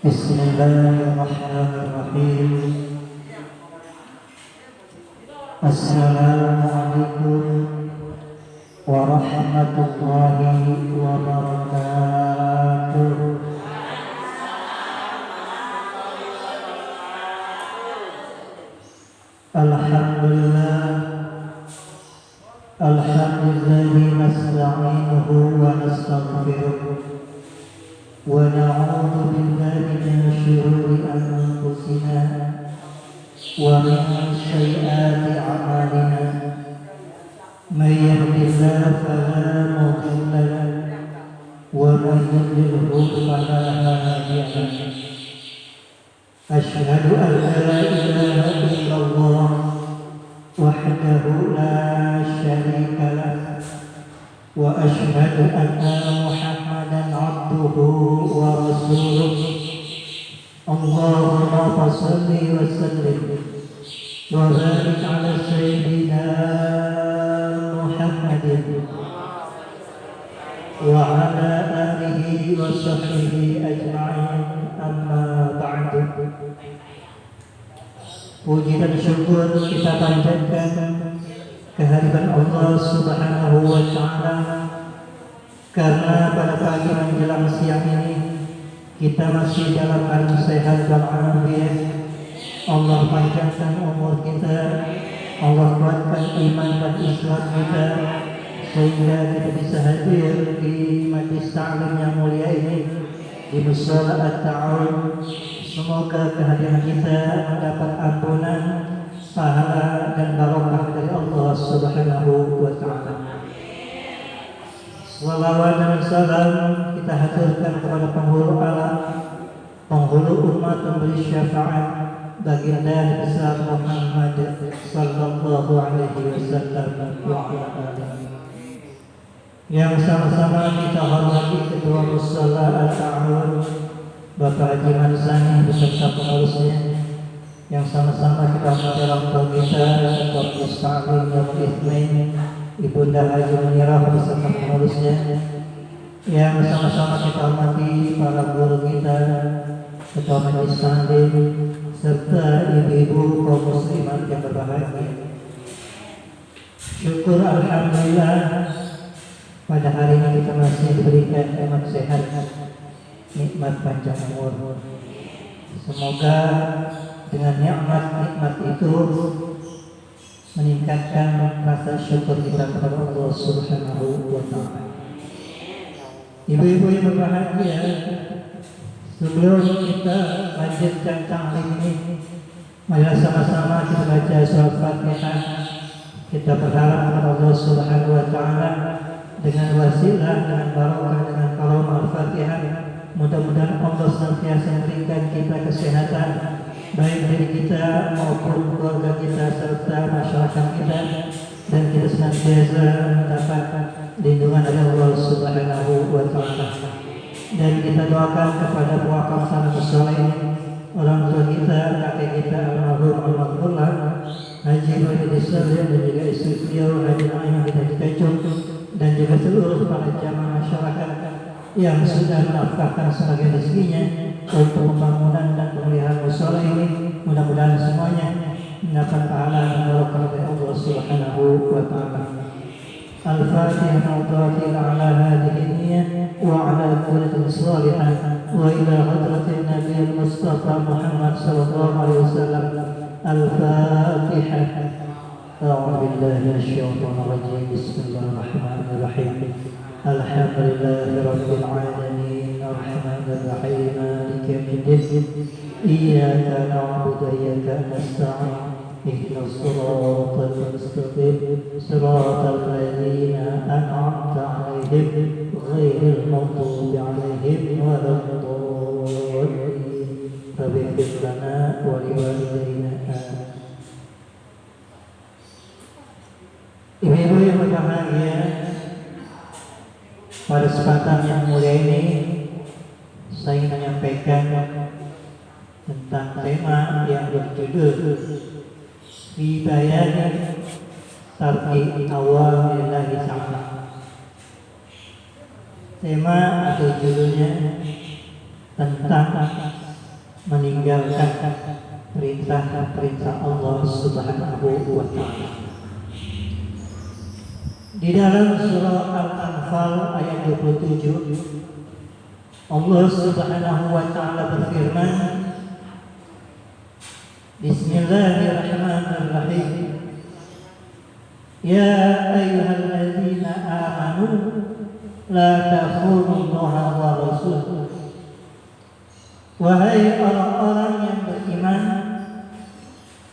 Bismillahirrahmanirrahim. Assalamualaikum warahmatullahi wabarakatuh. Alhamdulillah, alhamdulillahi nasta'inuhu wa nastaghfiruh wa na'udzu billahi min shururi anfusina wa min sayyiati a'malina. May yahdihillahu fala mudilla lahu wa may yudlilhu fala hadiya lahu. Asyhadu an la ilaha illallah wahdahu la syarika lahu wa asyhadu anna Muhammadan abduhu wa rasuluh. Allahumma shalli wa sallim wa barik ala sayyidina Muhammadin wa ala alihi wa sahbihi ajma'in, amma ba'du. Puji dan syukur kita panjatkan kehadiran Allah Subhanahu wa Ta'ala, karena pada pagi menjelang siang ini kita masih dalam keadaan sehat walafiat. Allah panjangkan umur kita, Allah kuatkan iman dan Islam kita, sehingga kita bisa hadir di majlis ta'lim yang mulia ini, di mushola at-ta'awun. Semoga kehadiran kita mendapat ampunan, pahala dan barokah dari Allah Subhanahu wa Ta'ala. Salawat dan salam kita haturkan kepada penghulu alam, penghulu umat, pemberi syafaat, baginda besar Muhammad sallallahu alaihi wasallam wa ala alihi. Yang sama-sama kita hormati Ketua Mushola at-Ta'awun Bapak Haji Marzani beserta pengurusnya, yang sama-sama kita hormati orang tua kita, Ketua Musta'lim Yawmul Itsnain Ibunda Haji Munirah beserta pengurusnya, yang sama-sama kita hormati para guru kita, Ketua Majelis Taklim, serta ibu-ibu kaum muslimat yang berbahagia. Syukur alhamdulillah, pada hari ini kita masih diberikan nikmat sehat, nikmat panjang umur. Semoga dengan nikmat itu meningkatkan rasa syukur kita kepada Allah Subhanahu wa Ta'ala. Ibu-ibu yang berbahagia, sebelum kita lanjutkan taklim ini, mari sama-sama kita baca surah Fatihah. Kita berharap kepada Allah Subhanahu wa Ta'ala dengan wasilah, dengan barokah, dengan kalamah Al-Fatihah, mudah-mudahan Allah senantiasa memberikan kita kesehatan, baik diri kita maupun keluarga kita serta masyarakat kita, dan kita senantiasa mendapat lindungan dari Allah Subhanahu wa Ta'ala. Dan kita doakan kepada pewakaf sana mushola ini, orang tua kita, kakek kita almarhum almarhumah Haji Muhammad Islam, dan juga istri beliau Haji Naimah bin Haji Kacung, dan juga seluruh para jamaah masyarakat yang sudah menafkahkan sebagai rezekinya untuk pembangunan dan pemeliharaan mushola ini. Mudah-mudahan semuanya mendapat pahala dan barokah dari Allah Subhanahu wa Ta'ala. Al-Fatihah ala hadhihi niyyah wa ala kulli salihah wa ila hadratin Nabi Mustafa Muhammad sallallahu alaihi wasallam. Al-Fatihah. أعوذ بالله من الشيطان الرجيم. بسم الله الرحمن الرحيم. الحمد لله رب العالمين الرحمن الرحيم مالك يوم الدين. إياك نعبد وإياك نستعين. اهدنا الصراط المستقيم صراط الذين أنعمت عليهم غير المغضوب عليهم ولا الضالين. رب اغفر لنا ولوالدينا آمين. Ibu-ibu yang berbahagia, pada kesempatan yang mulia ini saya ingin menyampaikan tentang tema yang berjudul Hidayah Tarki Awamillahi Ta'ala. Tema atau judulnya tentang meninggalkan perintah-perintah Allah Subhanahu wa Ta'ala. Di dalam surah Al-Anfal ayat 27, Allah Subhanahu wa Ta'ala berfirman, Bismillahirrahmanirrahim. Ya ayyuhalladzina amanu la takhunu-Allaha wa rasulahu. Wahai orang-orang yang beriman,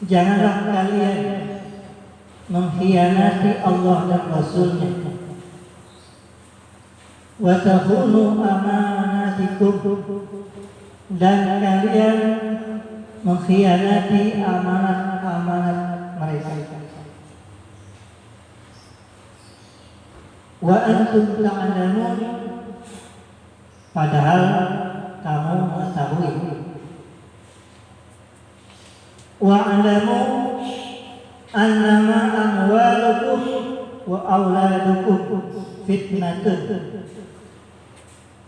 janganlah kalian mengkhianati Allah dan Rasul-Nya. Wa takhunu amanatikum, dan kalian mengkhianati amanat-amanat mereka. Wa antum ta'lamun, padahal kamu mengetahui. Wa alamu annama amwalukum wa auladukum fitnatun,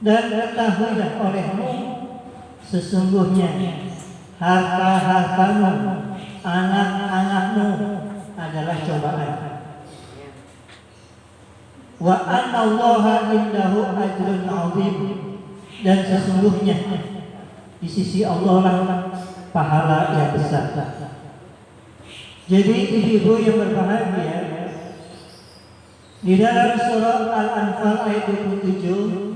dan ketahuilah olehmu sesungguhnya harta-hartamu, anak-anakmu adalah cobaan. Wa anna Allaha indahu ajrun 'azim, dan sesungguhnya di sisi Allah lah pahala yang besar. Jadi ibu-ibu yang berbahagia, di dalam surah Al-Anfal ayat 27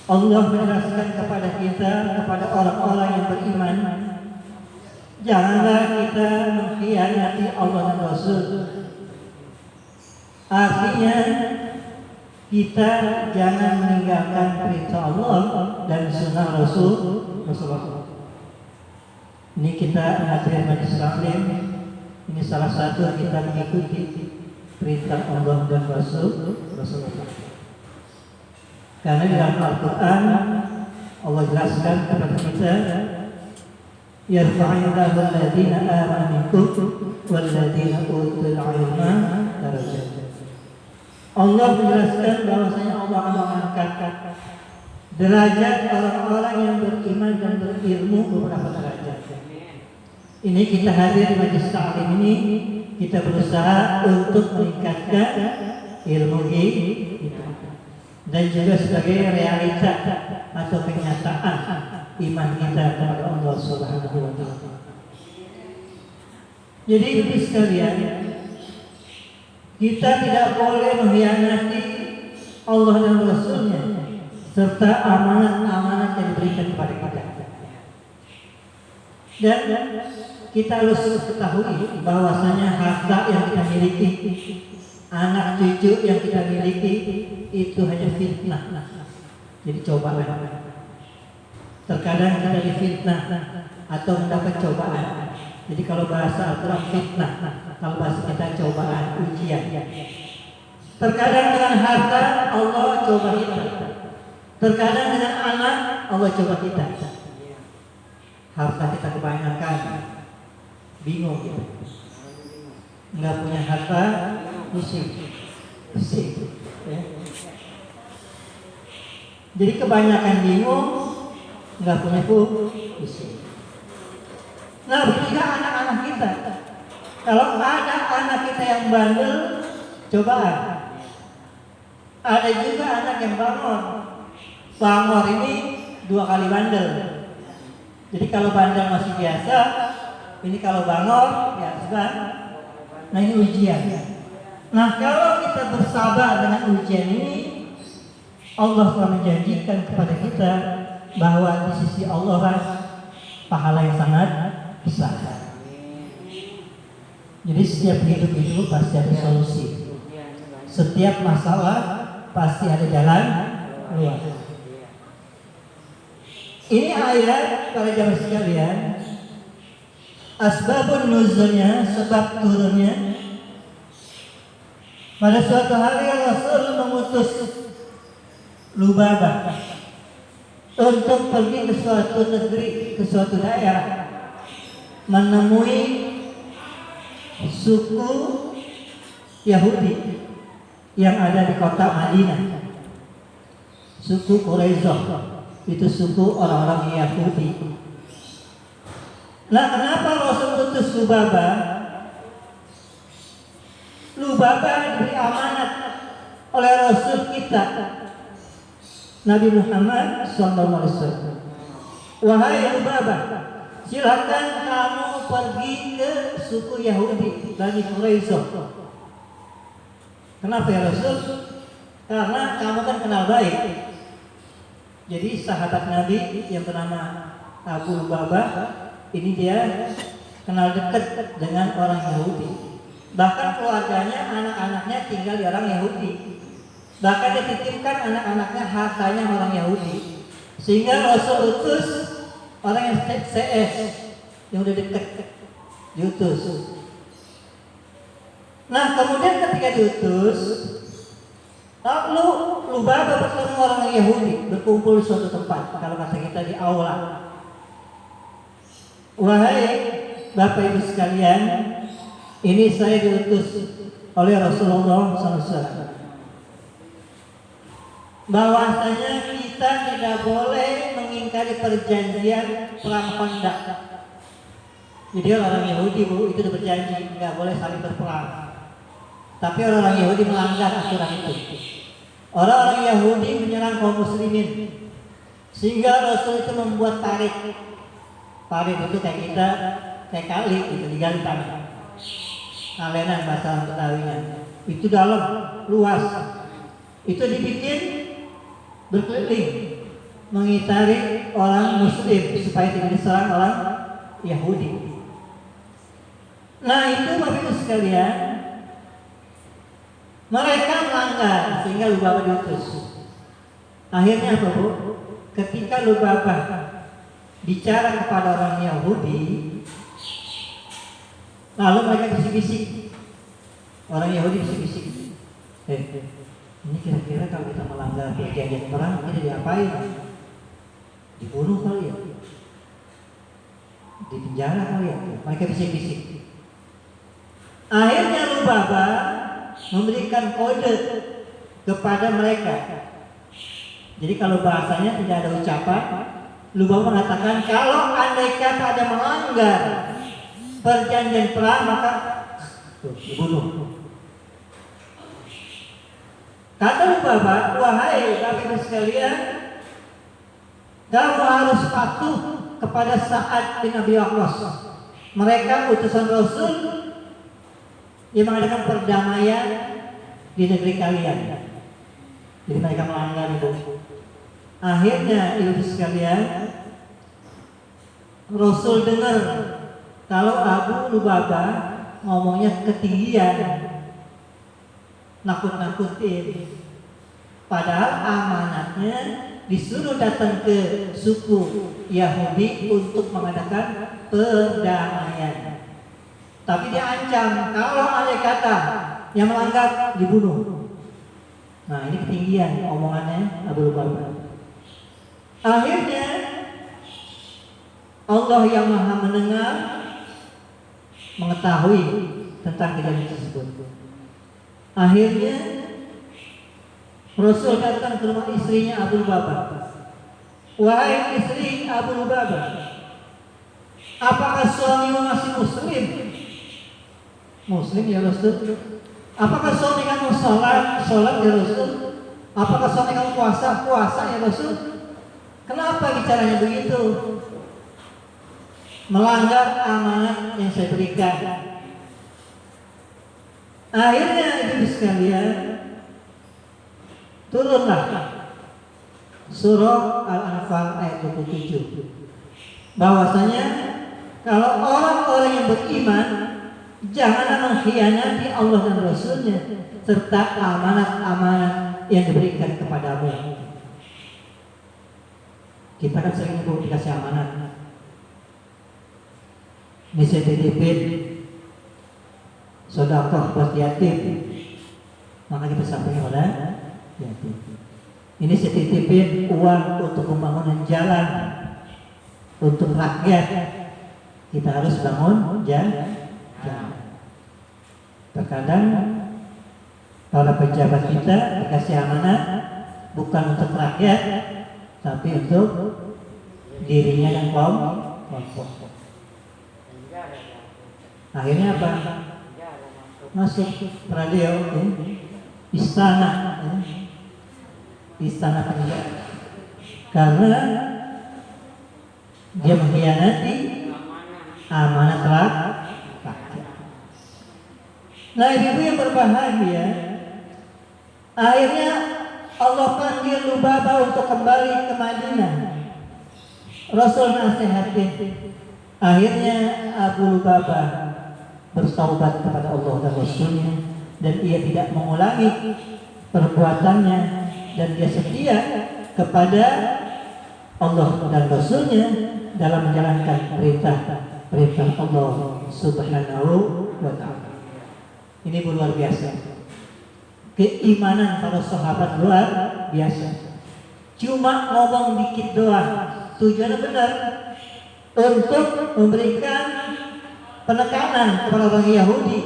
Allah menjelaskan kepada kita, kepada orang-orang yang beriman, janganlah kita mengkhianati Allah dan Rasul. Artinya kita jangan meninggalkan perintah Allah dan sunnah Rasulullah. Ini kita hadirin majelis taklim, ini salah satu kita mengikuti perintah Allah dan Rasulullah. Karena di dalam Al-Quran Allah jelaskan kepada kita, yarfa'illahu alladhina amanu minkum walladhina utul ilma darajat. Allah menjelaskan bahwasanya Allah akan mengangkat derajat orang-orang yang beriman dan berilmu beberapa derajat. Ini kita hadir di majelis taklim ini, kita berusaha untuk meningkatkan ilmu kita, dan juga sebagai realita atau kenyataan iman kita kepada Allah Subhanahu wa Ta'ala. Jadi ibu sekalian, kita tidak boleh mengkhianati Allah dan Rasul-Nya serta amanat-amanat yang diberikan kepada kita. Dan kita harus ketahui bahwasanya harta yang kita miliki, anak cucu yang kita miliki, itu hanya fitnah. Jadi cobaan. Terkadang kita difitnah atau mendapat cobaan. Jadi kalau bahasa Al-Quran fitnah, kalau bahasa kita cobaan, ujian. Terkadang dengan harta Allah coba kita. Terkadang dengan anak Allah coba kita. Harta kita kebanyakan, bingung kita. Nggak punya harta, pusing. Ya. Jadi kebanyakan bingung, nggak punya pusing. Nah, begitu anak-anak kita. Kalau ada anak kita yang bandel, cobaan. Ada juga anak yang bangor. Bangor ini 2 kali bandel. Jadi kalau bandel masih biasa, ini kalau bangor ya sudah. Nah, ini ujian. Nah, kalau kita bersabar dengan ujian ini, Allah telah menjanjikan kepada kita bahwa di sisi Allah pahala yang sangat besar. Jadi setiap hidup itu pasti ada solusi. Setiap masalah pasti ada jalan keluar. Ini ayat para jamaah sekalian, asbabun nuzulnya, sebab turunnya. Pada suatu hari Rasul mengutus Lubabah untuk pergi ke suatu negeri, ke suatu daerah, menemui suku Yahudi yang ada di kota Madinah. Suku Quraisyah itu suku orang-orang Yahudi Nah, kenapa Rasul utus Lubabah? Lubabah diberi amanat oleh Rasul kita Nabi Muhammad SAW. Wahai Lubabah, silakan kamu pergi ke suku Yahudi Bani Quraisyah. Kenapa ya Rasul? Karena kamu kan kenal baik. Jadi sahabat Nabi yang bernama Abu Lubabah ini dia kenal dekat dengan orang Yahudi. Bahkan keluarganya, anak-anaknya tinggal di orang Yahudi. Bahkan dititipkan anak-anaknya hartanya orang Yahudi. Sehingga Rasul utus orang yang CS yang udah dekat diutus. Nah, kemudian ketika diutus, lalu Lubabah bertemu orang Yahudi berkumpul di suatu tempat. Kalau kata kita di aula. Wahai Bapak Ibu sekalian, ini saya diutus oleh Rasulullah SAW. Bahwasanya kita tidak boleh mengingkari perjanjian perang Khandaq. Jadi orang Yahudi itu udah berjanji nggak boleh saling berperang. Tapi orang-orang Yahudi melanggar aturan itu. Orang-orang Yahudi menyerang kaum muslimin. Sehingga Rasul itu membuat tarik. Tarik itu kayak kita, kayak kali gitu, digali tanah. Alenan bahasa Betawinya. Itu dalam, luas. Itu dibikin berkeliling, mengitari orang muslim supaya tidak diserang orang Yahudi. Nah, itu Bapak Ibu sekalian, mereka melanggar sehingga Lubabah diutus. Akhirnya apa Bu? Ketika Lubabah bicara kepada orang Yahudi, lalu mereka bisik-bisik. Orang Yahudi bisik-bisik. Ini kira-kira kalau kita melanggar perjanjian perang kita diapain? Dibunuh kali ya? Dipenjara kali ya? Mereka bisik-bisik. Akhirnya Lubabah memberikan kode kepada mereka. Jadi kalau bahasanya tidak ada ucapan, Lubabah mengatakan kalau andai kata ada melanggar perjanjian perang maka dibunuh. Kata Lubabah, wahai Bapak Ibu sekalian, kamu harus patuh kepada Sa'ad bin Abi Waqqas. Mereka utusan Rasul yang mengadakan perdamaian di negeri kalian. Jadi mereka melanggar itu. Akhirnya ibu sekalian, Rasul dengar kalau Abu Lubabah ngomongnya ketinggian, nakut-nakutin. Padahal amanatnya disuruh datang ke suku Yahudi untuk mengadakan perdamaian. Tapi diancam kalau ada kata yang melanggar dibunuh. Nah, ini ketinggian omongannya Abu Lubabah. Akhirnya Allah yang Maha mendengar mengetahui tentang kejadian tersebut. Akhirnya Rasul datang ke rumah istrinya Abu Lubabah. Wahai istri Abu Lubabah, apakah suamimu masih muslim? Muslim ya Rasul. Apakah suami kamu sholat ya Rasul? Apakah suami kamu puasa ya Rasul? Kenapa bicaranya begitu? Melanggar amanat yang saya berikan. Akhirnya ibu sekalian, turunlah surah Al-Anfal ayat 27. Bahwasanya kalau orang-orang yang beriman janganlah mengkhianati Allah dan Rasulnya serta amanat-amanat yang diberikan kepadamu. Kita kan sering dikasih amanat. Ini saya titipin sedekah buat yatim, maka kita sampaikan pada yatim. Ini saya titipin uang untuk pembangunan jalan untuk rakyat. Kita harus bangun jalan. Terkadang para pejabat kita dikasih amanat bukan untuk rakyat, tapi untuk dirinya dan kelompok. Akhirnya apa? Masuk radio, istana, istana penjara. Karena dia mengkhianati amanat rakyat. Nah, ibu yang berbahagia, akhirnya Allah panggil Lubabah untuk kembali ke Madinah. Rasul nasihatin. Akhirnya Abu Lubabah bertaubat kepada Allah dan Rasulnya, dan ia tidak mengulangi perbuatannya, dan dia setia kepada Allah dan Rasulnya dalam menjalankan perintah Allah Subhanahu wa ta'ala. Ini luar biasa. Keimanan para sahabat luar biasa. Cuma ngomong dikit doang, tujuannya benar, untuk memberikan penekanan kepada orang Yahudi.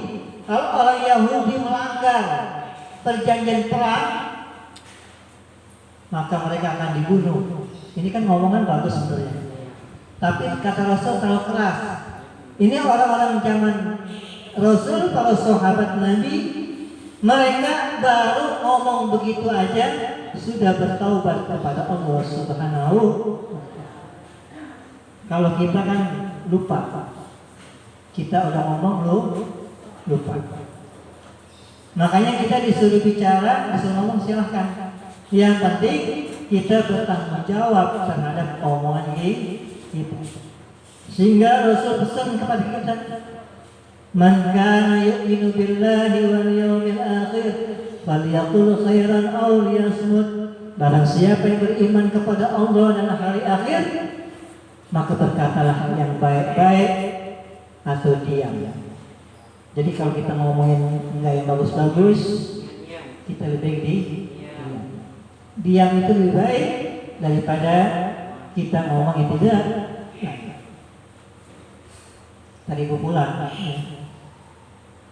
Kalau orang Yahudi melanggar perjanjian perang, maka mereka akan dibunuh. Ini kan ngomongan bagus sebenarnya, tapi kata Rasul terlalu keras. Ini orang-orang zaman Rasul, para sahabat Nabi, mereka baru ngomong begitu aja sudah bertaubat kepada Allah Subhanahu. Kalau kita kan lupa, kita udah ngomong lupa. Makanya kita disuruh bicara, disuruh ngomong, silahkan. Yang penting kita bertanggung jawab terhadap omongan kita. Sehingga Rasul pesan kepada kita, man kana yu'minu billahi wal yawmil akhir falyaqul khairan aw liyasmut. Barang siapa yang beriman kepada Allah dan hari akhir, maka berkatalah yang baik-baik atau diam. Jadi kalau kita ngomongin enggak yang bagus-bagus, kita lebih diam. Diam itu lebih baik daripada kita ngomong yang tidak. Tadi ibu pulang,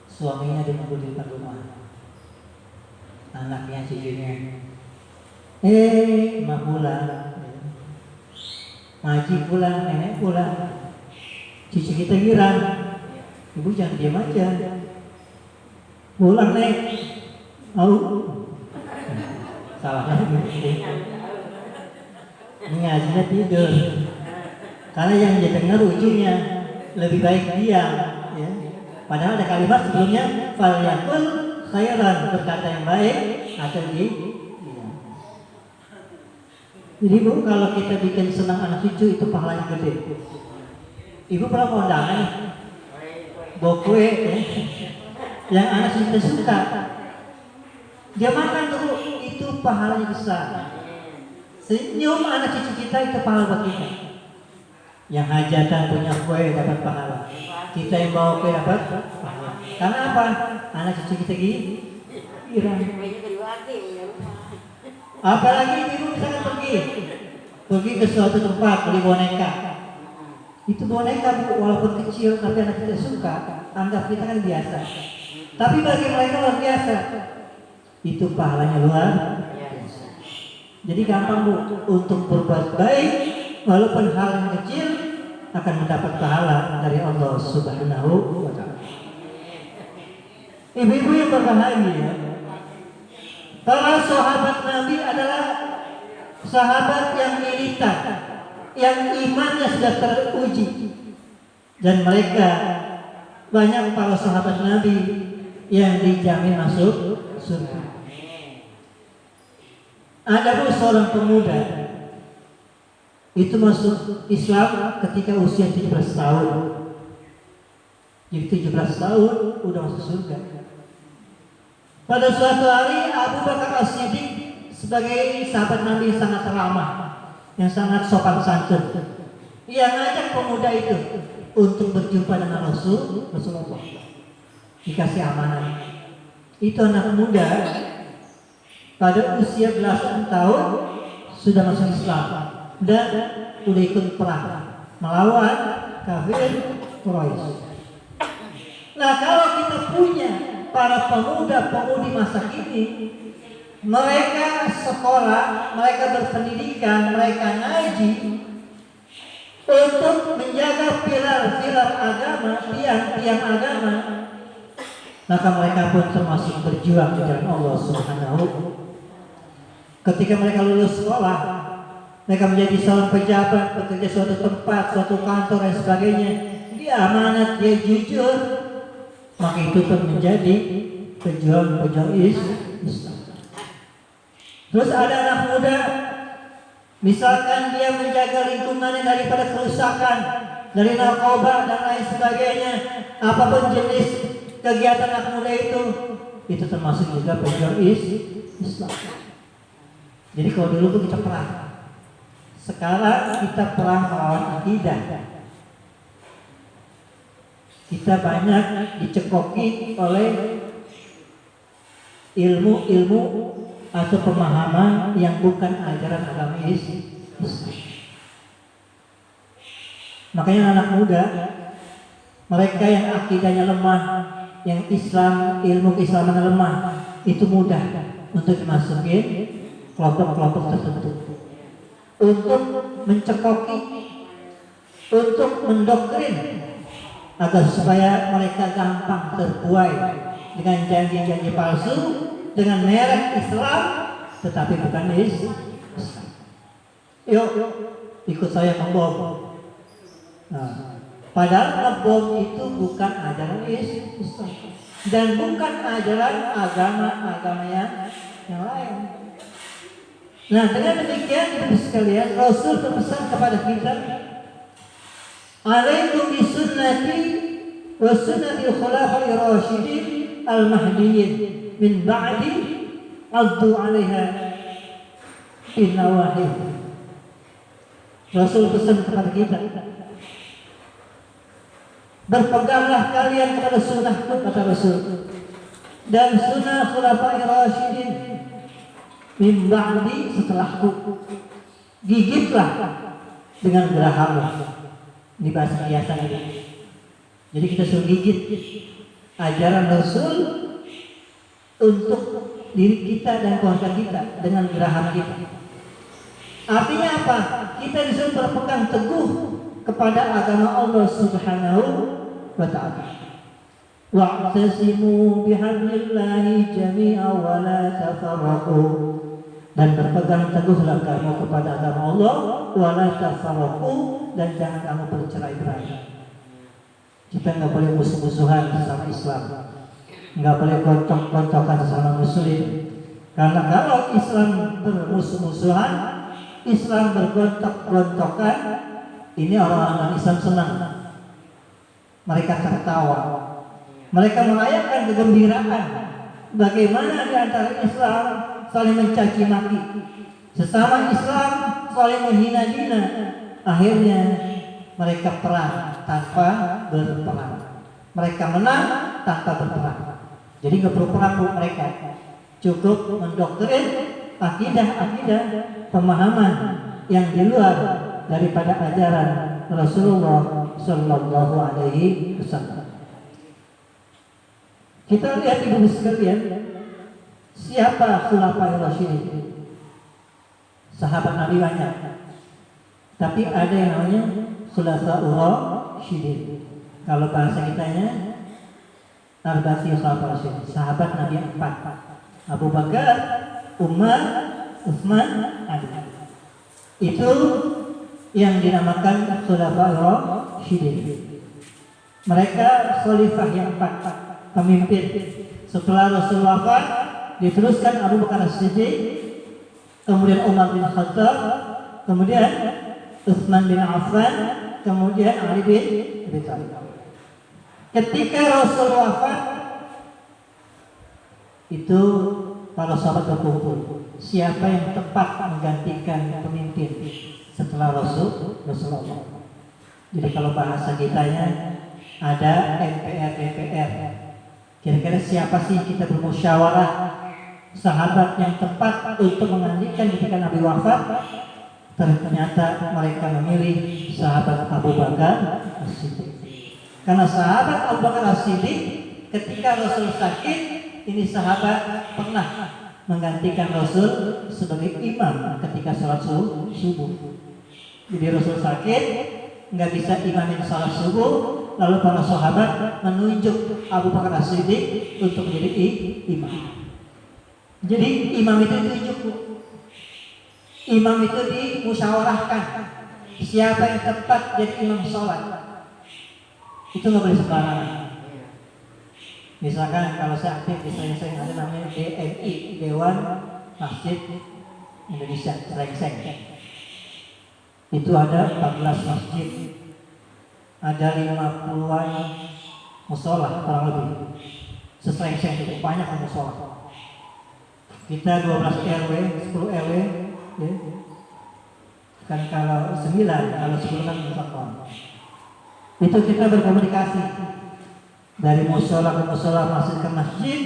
suaminya menunggu di depan rumah, anaknya, cucunya, emak pulang, Maji pulang, nenek pulang, cucu kita girang, ibu jangan diam aja, pulang nek, salah lagi, ini ngajinya tidur, karena yang dia dengar ujungnya lebih baik diam, ya. Padahal ada kalimat sebelumnya, falyakul khairan, berkata yang baik atau diam. Jadi bu, kalau kita bikin senang anak cucu itu pahalanya gede. Ibu pernah kondangan bawa kue, ya, yang anak cucu suka, dia makan dulu, itu pahalanya besar. Senyum anak cucu kita itu pahala buat kita. Yang hajatan punya kue dapat pahala, kita yang bawa kue dapat pahala. Karena apa? Anak cucu kita girang. Apalagi ibu misalkan pergi ke suatu tempat beli boneka. Itu boneka walaupun kecil tapi anak kita suka, anggap kita kan biasa. Tapi bagi mereka luar biasa. Itu pahalanya luar biasa. Jadi gampang bu untuk berbuat baik, walaupun hal yang kecil akan mendapat pahala dari Allah Subhanahu wa ta'ala. Ibu-ibu yang berbahagia, para sahabat Nabi adalah sahabat yang militan, yang imannya sudah teruji, dan mereka banyak para sahabat Nabi yang dijamin masuk surga. Ada pun seorang pemuda itu masuk Islam ketika usia 17 tahun. Jadi 17 tahun udah masuk surga. Pada suatu hari Abu Bakar As-Siddiq sebagai sahabat Nabi yang sangat ramah, yang sangat sopan santun, ia ngajak pemuda itu untuk berjumpa dengan Rasulullah. Dikasih amanah. Itu anak muda pada usia belasan tahun sudah masuk Islam dan udah ikut perang melawan kafir Quraisy. Nah, kalau kita punya para pemuda-pemudi masa kini, mereka sekolah, mereka berpendidikan, mereka ngaji, untuk menjaga pilar-pilar agama, tiang-tiang agama, maka mereka pun termasuk berjuang di jalan Allah Subhanahu. Ketika mereka lulus sekolah, mereka menjadi seorang pejabat, bekerja suatu tempat, suatu kantor dan sebagainya, dia amanat, dia jujur, maka itu pun menjadi pejuang Islam. Terus ada anak muda, misalkan dia menjaga lingkungannya daripada kerusakan, dari narkoba dan lain sebagainya, apapun jenis kegiatan anak muda itu termasuk juga pejuang Islam. Jadi kalau dulu tuh kita perang, sekarang kita perang melawan akidah. Kita banyak dicekoki oleh ilmu-ilmu atau pemahaman yang bukan ajaran agama Islam. Makanya anak muda, mereka yang akidahnya lemah, yang ilmu keislaman lemah, itu mudah untuk dimasukin kelompok-kelompok tertentu, untuk mencekoki, untuk mendoktrin, agar supaya mereka gampang terbuai dengan janji-janji palsu, dengan merek Islam, tetapi bukan Islam. Yuk, ikut saya membom. Nah, padahal ngebom itu bukan ajaran Islam dan bukan ajaran agama yang lain. Nah, dengan demikian ibu sekalian, Rasul berpesan kepada kita, alaikum bisunnati wa sunnati khulafai rasyidin al-mahdiyyin min ba'di addu 'alaiha bin nawahid. Rasul pesan kepada kita, berpeganglah kalian kepada sunnahku, kata Rasul, dan sunnah khulafai rasyidin min ba'di, setelahku. Gigitlah dengan gerahammu. Ini bahasa biasa ini. Jadi kita suruh gigit ajaran Rasul untuk diri kita dan keluarga kita dengan geraham kita. Artinya apa? Kita disuruh berpegang teguh kepada agama Allah Subhanahu wa ta'ala. Wa'tasimu bihablillahi jami'a wa la tafarraqu. Dan berpegang teguhlah kamu kepada agama Allah, wa la tafarraqu, dan jangan kamu bercerai-berai. Kita nggak boleh musuh-musuhan sesama Islam, nggak boleh gontok-gontokan sesama Muslim. Karena kalau Islam bermusuh-musuhan, Islam bergontok-gontokan, ini orang-orang Islam senang. Mereka tertawa, mereka merayakan kegembiraan. Bagaimana di antara Islam saling mencaci maki, sesama Islam saling menghina-hina. Akhirnya mereka perang tanpa berperang, mereka menang tanpa berperang. Jadi nggak perlu perang buat mereka, cukup mendoktrin akidah pemahaman yang di luar daripada ajaran Rasulullah Shallallahu Alaihi Wasallam. Kita lihat ibu sekalian, siapa khulafai rasyidin? Sahabat Nabi banyak, tapi ada yang namanya khulafaur rasyidin. Kalau bahasa kitanya arba'ati khulafai rasyidin, sahabat Nabi 4: Abu Bakar, Umar, Utsman, Ali. Itu yang dinamakan khulafaur rasyidin. Mereka khalifah yang 4, pemimpin. Setelah Rasul wafat, diteruskan Abu Bakar As-Siddiq, kemudian Umar bin Khattab, kemudian Utsman bin Affan, kemudian Ali bin Abi Thalib. Ketika Rasul wafat, itu para sahabat berkumpul, siapa yang tepat menggantikan pemimpin setelah Rasulullah. Jadi kalau bahasa kitanya ada MPR, DPR. Kira-kira siapa sih kita bermusyawarah sahabat yang tepat untuk menggantikan ketika Nabi wafat? Ternyata mereka memilih sahabat Abu Bakar As-Siddiq. Karena sahabat Abu Bakar As-Siddiq ketika Rasul sakit, ini sahabat pernah menggantikan Rasul sebagai imam ketika sholat subuh. Jadi Rasul sakit, nggak bisa imamin salat subuh, lalu para sahabat menunjuk Abu Bakar As-Siddiq untuk menjadi imam. Jadi imam itu ditunjuk, imam itu dimusyawarahkan siapa yang tepat jadi imam sholat. Itu nggak boleh sembarangan. Misalkan kalau saya aktif di Srengseng ada namanya DMI, Dewan Masjid Indonesia Srengseng. Itu ada 14 masjid, ada 50-an musola kurang lebih. Sesrengseng itu banyak musola. Kita 12 RW, 10 RW, ya. Kan kalau 9, kalau 10 kan musola. Itu kita berkomunikasi dari musola ke musola, masjid ke masjid.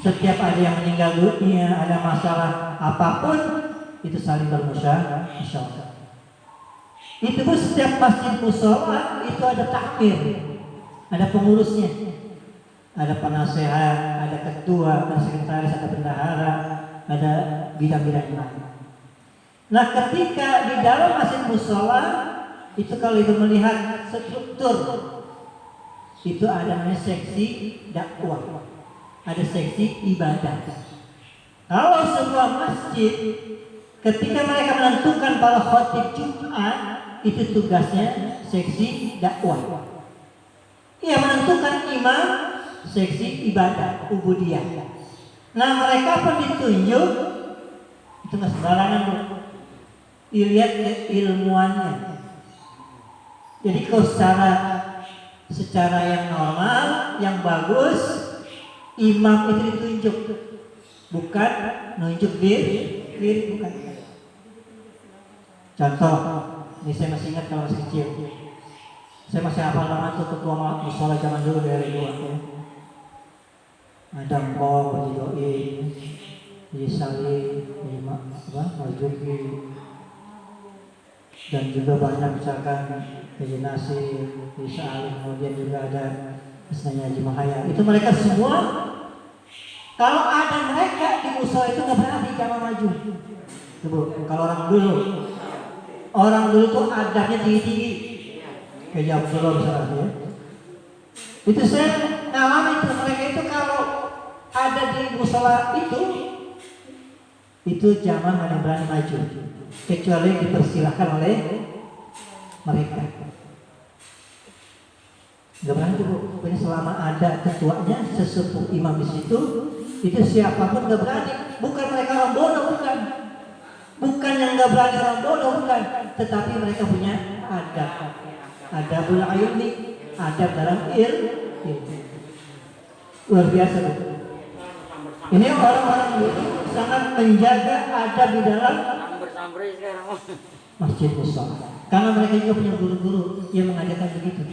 Setiap ada yang meninggal dunia, ada masalah apapun, itu saling bermusyawarah. Itu pun setiap masjid musola itu ada takmir, ada pengurusnya, ada penasehat, ada ketua, ada sekretaris, ada bendahara, ada bidang-bidang lain. Nah, ketika di dalam masjid musola itu kalau itu melihat struktur, itu ada namanya seksi dakwah, ada seksi ibadah. Kalau sebuah masjid ketika mereka menentukan para khotib Jumat, itu tugasnya seksi dakwah. Ia menentukan imam, seksi ibadah, ubudiyah. Nah, mereka pun ditunjuk, itu nggak sembarangan, dilihat ilmuannya. Jadi kalau secara yang normal, yang bagus, imam itu ditunjuk, bukan nunjuk diri, bukan. Contoh, ini saya masih ingat kalau masih kecil. Saya masih hafal nama tuh ketua musola zaman dulu dari luar. Ya. Ada Mpok, Haji Doi, Haji Salim, Marzuki, dan juga banyak misalkan Haji Nasir, Haji Salim, kemudian juga ada misalnya Haji Mahaya. Itu mereka semua, kalau ada mereka di musola itu nggak berarti jamaah maju. Coba, kalau orang dulu tuh adabnya tinggi-tinggi, kayak Abdullah misalnya. Itu saya ngalamin itu, mereka itu kalau ada di musola itu jangan ada berani maju, kecuali dipersilahkan oleh mereka. Gak berani tuh, pokoknya selama ada ketuanya, sesepuh imam di situ, itu siapapun gak berani. Bukan mereka orang bodoh, bukan yang gak berani orang bodoh, bukan, tetapi mereka punya adabul ilmi, adab dalam ilmu. Luar biasa, betul. Ini orang-orang dulu sangat menjaga adab di dalam masjid musola. Karena mereka juga punya guru-guru yang mengajarkan begitu.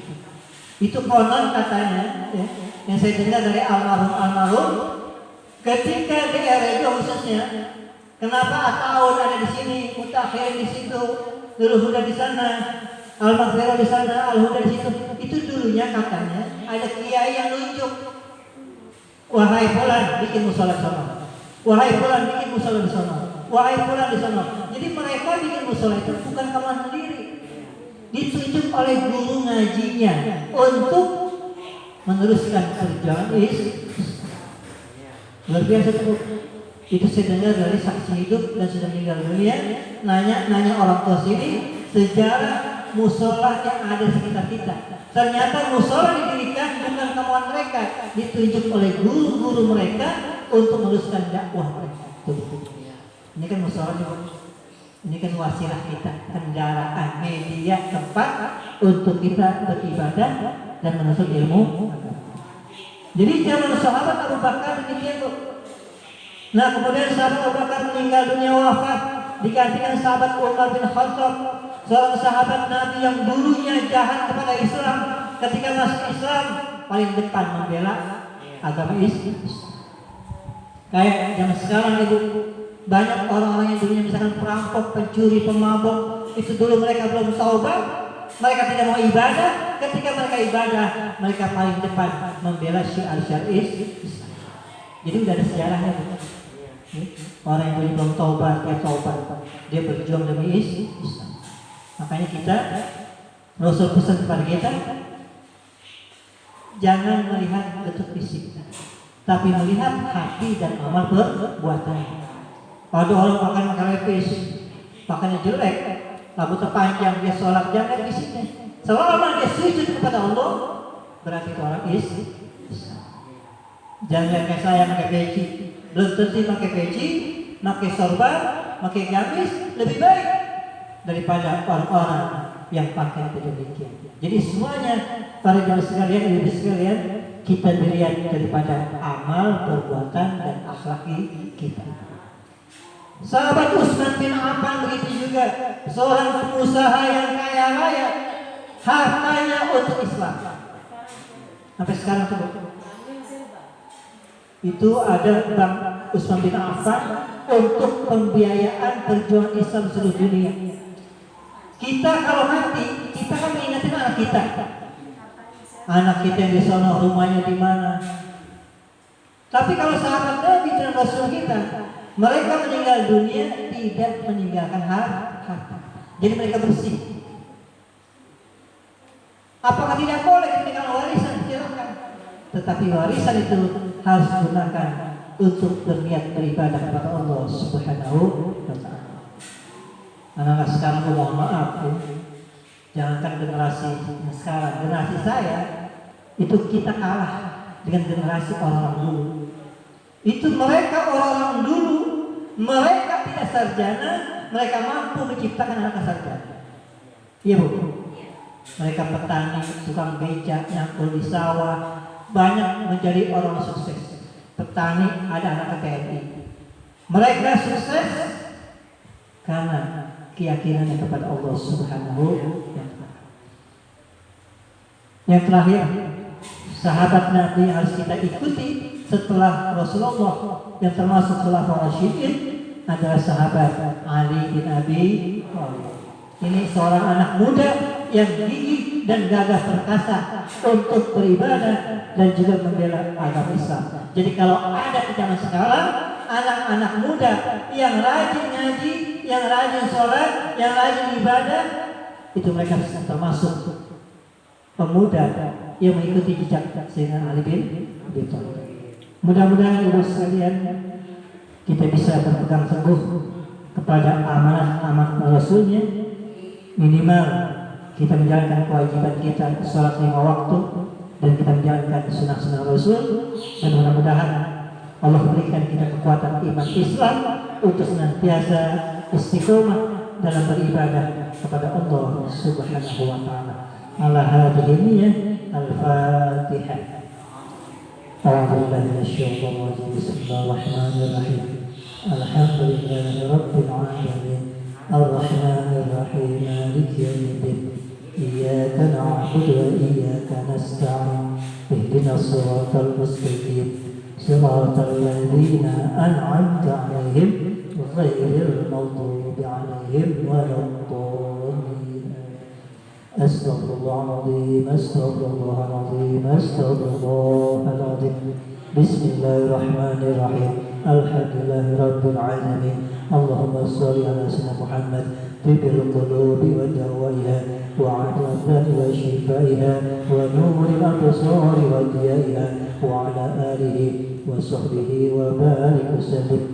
Itu konon katanya, ya, yang saya dengar dari almarhum, ketika di RRI khususnya, kenapa Ataun ada di sini, Mutakhir di situ, Nurul Huda di sana, Al-Maghfirah di sana, Al-Huda di situ. Itu dulunya katanya ada kiai yang nunjuk, wahai fulan bikin musola di sana, wahai fulan bikin musola di sana, wahai fulan di sana. Jadi mereka bikin musola itu bukan kamu sendiri, ditunjuk oleh guru ngajinya untuk meneruskan perjalanan luar biasa tuh. Itu saya dengar dari saksi hidup dan sudah meninggal dunia, nanya orang tua sini sejarah musola yang ada di sekitar kita. Ternyata musola didirikan bukan kemauan mereka, ditunjuk oleh guru-guru mereka untuk meneruskan dakwah mereka. Ini kan musola, ini kan wasilah kita, kendaraan, media, tempat untuk kita beribadah dan menuntut ilmu. Jadi zaman sahabat Abu Bakar demikian tuh. Nah, kemudian sahabat Abu Bakar meninggal dunia, wafat, digantikan sahabat Umar bin Khattab, seorang sahabat Nabi yang dulunya jahat kepada Islam. Ketika masuk Islam paling depan membela agama Islam. Kayak zaman sekarang itu banyak orang-orang yang dulunya misalkan perampok, pencuri, pemabuk, itu dulu mereka belum taubat, mereka tidak mau ibadah. Ketika mereka ibadah, mereka paling depan membela syiar-syiar Islam. Jadi udah ada sejarahnya. Orang yang dulu belum taubat, dia taubat, dia berjuang demi Islam. Makanya kita Rasul pesan kepada kita, jangan melihat bentuk fisik, tapi melihat hati dan amal perbuatan. Ada orang pakai lepis, pakainya jelek, rambutnya panjang, dia sholat, jangan fisiknya. Selama dia sujud kepada Allah, berarti itu orang Islam. Jangan kayak saya pakai peci, belum tentu pakai peci, pakai sorban, pakai gamis lebih baik daripada orang-orang yang pakai demikian. Jadi semuanya para jemaah sekalian, ibu sekalian, kita dilihat daripada amal, perbuatan dan akhlak kita. Sahabat Utsman bin Affan begitu juga, seorang pengusaha yang kaya raya, hartanya untuk Islam. Sampai sekarang itu ada Bank Utsman bin Affan untuk pembiayaan perjuangan Islam seluruh dunia. Kita kalau mati, kita kan mengingatkan anak kita. Anak kita yang di sana, rumahnya di mana. Tapi kalau sahabat Nabi dan Rasul kita, mereka meninggal dunia tidak meninggalkan harta. Jadi mereka bersih. Apakah tidak boleh meninggalkan warisan? Silakan. Tetapi warisan itu harus digunakan untuk berniat beribadah kepada Allah Subhanahu wa Ta'ala. Anak-anak sekarang, mohon maaf, jangankan generasi sekarang, generasi saya itu kita kalah dengan generasi orang-orang dulu. Itu mereka orang-orang dulu, mereka tidak sarjana, mereka mampu menciptakan anak sarjana. Iya Bu. Mereka petani, tukang becak, nyangkul di sawah, banyak menjadi orang sukses. Petani, ada anak TNI. Mereka sukses karena keyakinannya kepada Allah Subhanahu wa Ta'ala. Yang terakhir, sahabat Nabi harus kita ikuti setelah Rasulullah yang termasuk khulafaur rasyidin adalah sahabat Ali bin Abi Thalib. Ini seorang anak muda yang gigih dan gagah perkasa untuk beribadah dan juga membela agama Islam. Jadi kalau ada di zaman sekarang anak-anak muda yang rajin ngaji, yang rajin sholat, yang rajin ibadah, itu mereka termasuk pemuda yang mengikuti jejak Sayyidina Ali bin Abi Thalib. Mudah-mudahan ibu sekalian kita bisa berpegang teguh kepada amanah Rasulnya, minimal kita menjalankan kewajiban kita sholat 5 waktu dan kita menjalankan sunnah-sunnah Rasul, dan mudah-mudahan Allah berikan kita kekuatan iman Islam untuk senantiasa istiqomah dalam beribadah kepada Allah Subhanahu wa Ta'ala. Ala hadhihi niyyah al-Fatihah. A'udzubillahi minasyaitonir rajim. Bismillahirrahmanirrahim. Alhamdulillahi rabbil alamin. Ar-Rahmanir Rahim. Maliki yaumiddin. Iyyaka na'budu wa iyyaka nasta'in. Ihdinas siratal mustaqim. صراط الذين أنعمت عليهم غير المغضوب عليهم ولا الضالين. أستغفر الله العظيم أستغفر الله العظيم أستغفر الله العظيم. بسم الله الرحمن الرحيم. الحمد لله رب العالمين. اللهم صل على سيدنا محمد طب القلوب ودوائها وعلى الأبدان وشفائها ونور الأبصار وضيائها وعلى آله وصحبه وبارك وسلم.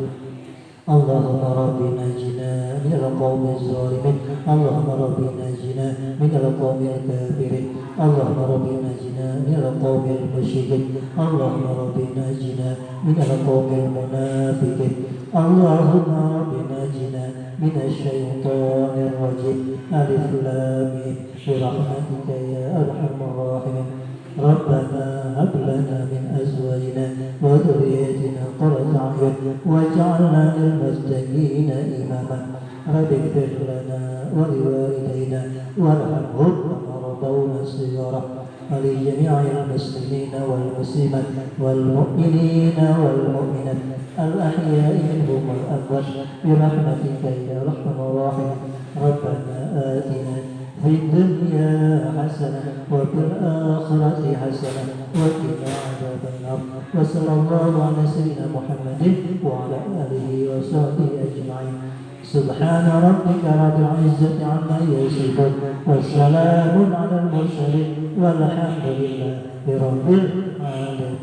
اللهم رب نجنا من القوم الظالمين. اللهم رب نجنا من القوم الكافرين. اللهم رب نجنا من القوم المشركين. اللهم رب نجنا من القوم المنافقين. اللهم رب نجنا من الشيطان الرجيم. ألف لام ميم. برحمتك يا أرحم الراحمين. ربنا هب لنا من أزواجنا وذرياتنا قرة أعين واجعلنا للمتقين إماما. رب اغفر لنا ولوالدينا وارحمهم كما ربونا صغارا. ولجميع المسلمين والمسلمات والمؤمنين والمؤمنات الأحياء منهم والأموات برحمتك يا أرحم الراحمين. ربنا آتنا في الدنيا حسنة وفي الآخرة حسنة وقنا عذاب النار. وصلى الله على سيدنا محمد وعلى آله وصحبه أجمعين. Subhana rabbika rabbil izzati amma yasifun wa salamun alal mursalin walhamdulillahi rabbil alamin.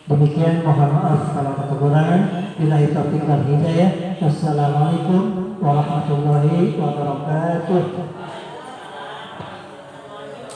Demikian, mohon maaf kalau ada kekurangan. Billahi taufiq wal hidayah. Wassalamualaikum warahmatullahi wabarakatuh.